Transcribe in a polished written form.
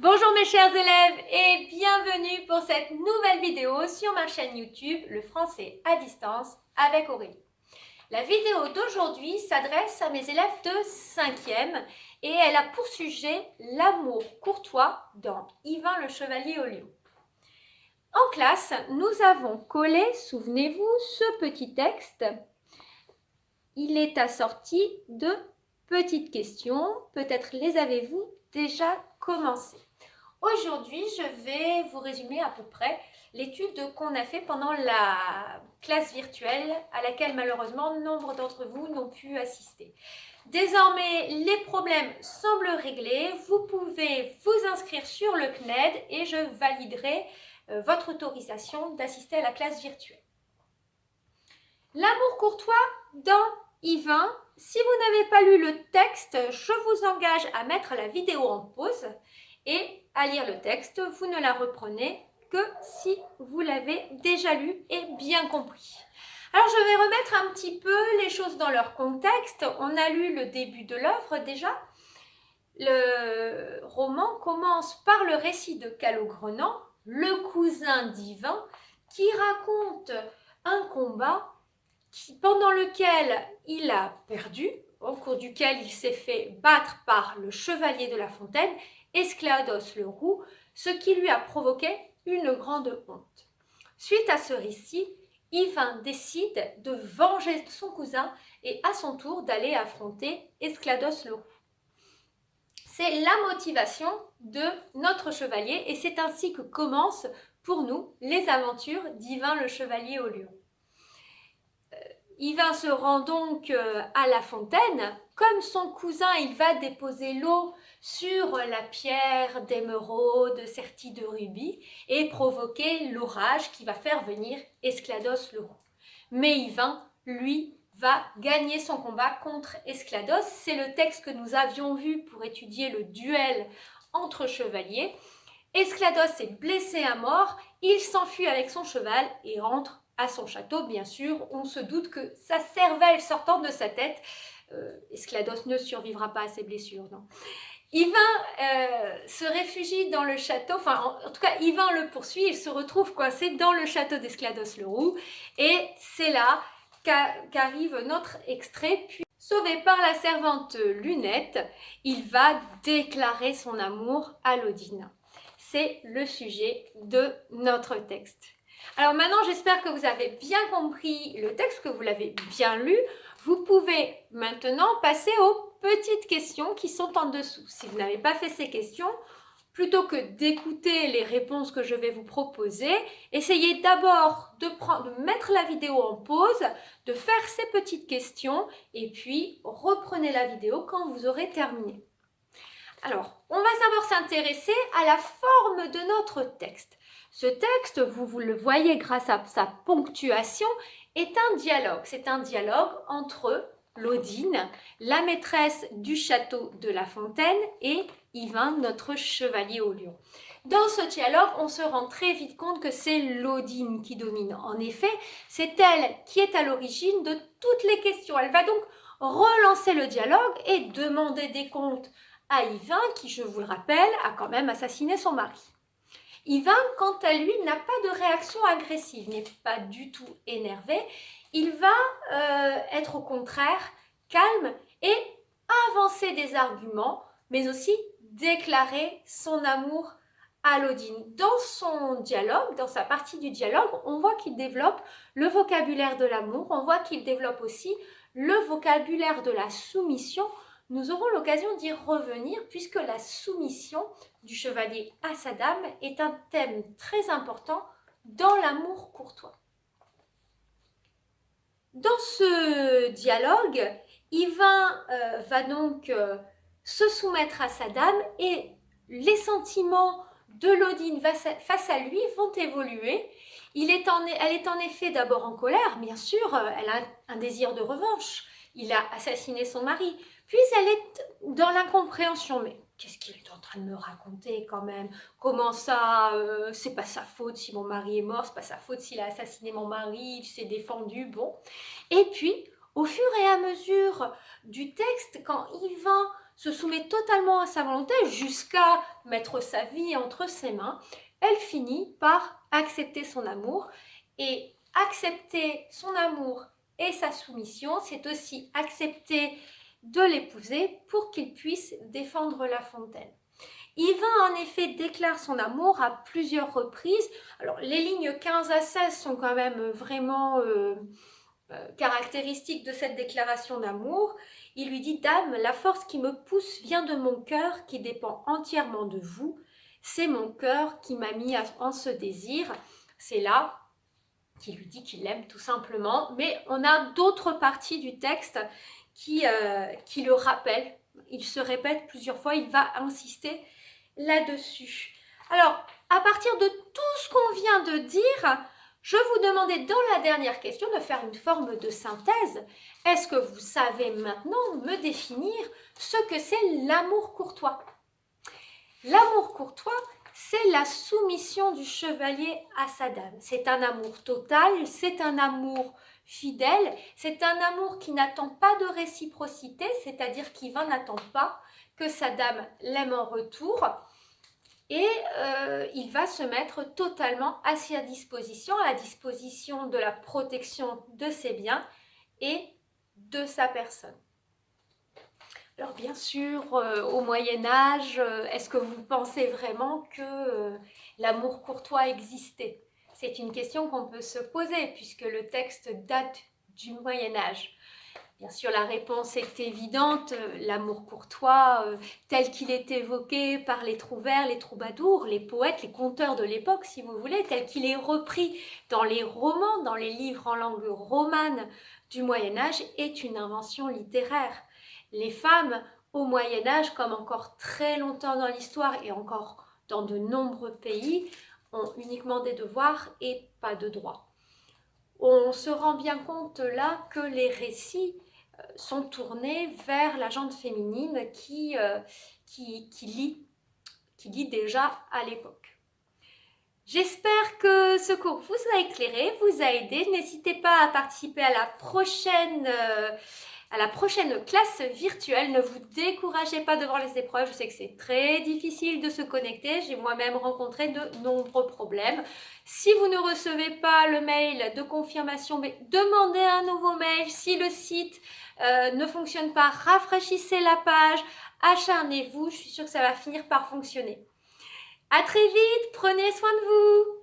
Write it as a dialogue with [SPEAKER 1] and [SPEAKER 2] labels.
[SPEAKER 1] Bonjour mes chers élèves et bienvenue pour cette nouvelle vidéo sur ma chaîne YouTube Le français à distance avec Aurélie. La vidéo d'aujourd'hui s'adresse à mes élèves de 5e et elle a pour sujet l'amour courtois dans Yvain le chevalier au lion. En classe, nous avons collé, souvenez-vous, ce petit texte. Il est assorti de petites questions, peut-être les avez-vous déjà commencées. Aujourd'hui, je vais vous résumer à peu près l'étude qu'on a fait pendant la classe virtuelle à laquelle malheureusement nombre d'entre vous n'ont pu assister. Désormais, les problèmes semblent réglés. Vous pouvez vous inscrire sur le CNED et je validerai votre autorisation d'assister à la classe virtuelle. L'amour courtois dans Yvain. Si vous n'avez pas lu le texte, je vous engage à mettre la vidéo en pause et à lire le texte. Vous ne la reprenez que si vous l'avez déjà lu et bien compris. Alors je vais remettre un petit peu les choses dans leur contexte. On a lu le début de l'œuvre déjà. Le roman commence par le récit de Calogrenant, le cousin d'Yvain, qui raconte un combat pendant lequel il a perdu, au cours duquel il s'est fait battre par le chevalier de la Fontaine, Esclados le Roux, ce qui lui a provoqué une grande honte. Suite à ce récit, Yvain décide de venger son cousin et à son tour d'aller affronter Esclados le Roux. C'est la motivation de notre chevalier et c'est ainsi que commencent pour nous les aventures d'Yvain le chevalier au lion. Yvain se rend donc à la fontaine. Comme son cousin, il va déposer l'eau sur la pierre d'émeraude sertie de rubis et provoquer l'orage qui va faire venir Esclados le Roux. Mais Yvain, lui, va gagner son combat contre Esclados. C'est le texte que nous avions vu pour étudier le duel entre chevaliers. Esclados est blessé à mort, il s'enfuit avec son cheval et rentre à son château. Bien sûr, on se doute que sa cervelle sortant de sa tête, Esclados ne survivra pas à ses blessures, non. Yvain se réfugie dans le château, enfin en tout cas Yvain le poursuit, il se retrouve coincé dans le château d'Esclados le Roux et c'est là qu'arrive notre extrait. Puis, sauvé par la servante Lunette, il va déclarer son amour à Lodine. C'est le sujet de notre texte. Alors maintenant, j'espère que vous avez bien compris le texte, que vous l'avez bien lu. Vous pouvez maintenant passer aux petites questions qui sont en dessous. Si vous n'avez pas fait ces questions, plutôt que d'écouter les réponses que je vais vous proposer, essayez d'abord de mettre la vidéo en pause, de faire ces petites questions et puis reprenez la vidéo quand vous aurez terminé. Alors, on va d'abord s'intéresser à la forme de notre texte. Ce texte, vous le voyez grâce à sa ponctuation, est un dialogue. C'est un dialogue entre Lodine, la maîtresse du château de La Fontaine, et Yvain, notre chevalier au lion. Dans ce dialogue, on se rend très vite compte que c'est Lodine qui domine. En effet, c'est elle qui est à l'origine de toutes les questions. Elle va donc relancer le dialogue et demander des comptes à Yvain, qui, je vous le rappelle, a quand même assassiné son mari. Yvain, quant à lui, n'a pas de réaction agressive, n'est pas du tout énervé. Il va être au contraire calme et avancer des arguments, mais aussi déclarer son amour à Lodine. Dans son dialogue, dans sa partie du dialogue, on voit qu'il développe le vocabulaire de l'amour, on voit qu'il développe aussi le vocabulaire de la soumission. Nous aurons l'occasion d'y revenir puisque la soumission du chevalier à sa dame est un thème très important dans l'amour courtois. Dans ce dialogue, Yvain va donc se soumettre à sa dame et les sentiments de Lodine face à lui vont évoluer. Elle est en effet d'abord en colère, bien sûr, elle a un désir de revanche. Il a assassiné son mari. Puis elle est dans l'incompréhension. Mais qu'est-ce qu'il est en train de me raconter quand même? Comment ça, c'est pas sa faute si mon mari est mort, c'est pas sa faute s'il a assassiné mon mari, il s'est défendu, bon. Et puis, au fur et à mesure du texte, quand Yvain se soumet totalement à sa volonté jusqu'à mettre sa vie entre ses mains, elle finit par accepter son amour. Et accepter son amour et sa soumission, c'est aussi accepter de l'épouser pour qu'il puisse défendre La Fontaine. Yvain, en effet, déclare son amour à plusieurs reprises. Alors, les lignes 15 à 16 sont quand même vraiment caractéristiques de cette déclaration d'amour. Il lui dit « Dame, la force qui me pousse vient de mon cœur qui dépend entièrement de vous. C'est mon cœur qui m'a mis en ce désir. » C'est là qu'il lui dit qu'il l'aime tout simplement. Mais on a d'autres parties du texte qui le rappellent. Il se répète plusieurs fois, il va insister là-dessus. Alors, à partir de tout ce qu'on vient de dire, je vous demandais dans la dernière question de faire une forme de synthèse. Est-ce que vous savez maintenant me définir ce que c'est l'amour courtois? L'amour courtois, c'est la soumission du chevalier à sa dame. C'est un amour total, c'est un amour fidèle, c'est un amour qui n'attend pas de réciprocité, c'est-à-dire qu'Yvain n'attend pas que sa dame l'aime en retour. Et il va se mettre totalement à sa disposition, à la disposition de la protection de ses biens et de sa personne. Alors bien sûr, au Moyen-Âge, est-ce que vous pensez vraiment que l'amour courtois existait? C'est une question qu'on peut se poser puisque le texte date du Moyen-Âge. Bien sûr, la réponse est évidente, l'amour courtois tel qu'il est évoqué par les trouvères, les troubadours, les poètes, les conteurs de l'époque, si vous voulez, tel qu'il est repris dans les romans, dans les livres en langue romane du Moyen-Âge, est une invention littéraire. Les femmes au Moyen-Âge, comme encore très longtemps dans l'histoire et encore dans de nombreux pays, ont uniquement des devoirs et pas de droits. On se rend bien compte là que les récits sont tournés vers la gente féminine qui lit déjà à l'époque. J'espère que ce cours vous a éclairé, vous a aidé. N'hésitez pas à participer à la prochaine classe virtuelle. Ne vous découragez pas devant les épreuves. Je sais que c'est très difficile de se connecter. J'ai moi-même rencontré de nombreux problèmes. Si vous ne recevez pas le mail de confirmation, demandez un nouveau mail. Si le site ne fonctionne pas, rafraîchissez la page. Acharnez-vous. Je suis sûre que ça va finir par fonctionner. À très vite. Prenez soin de vous.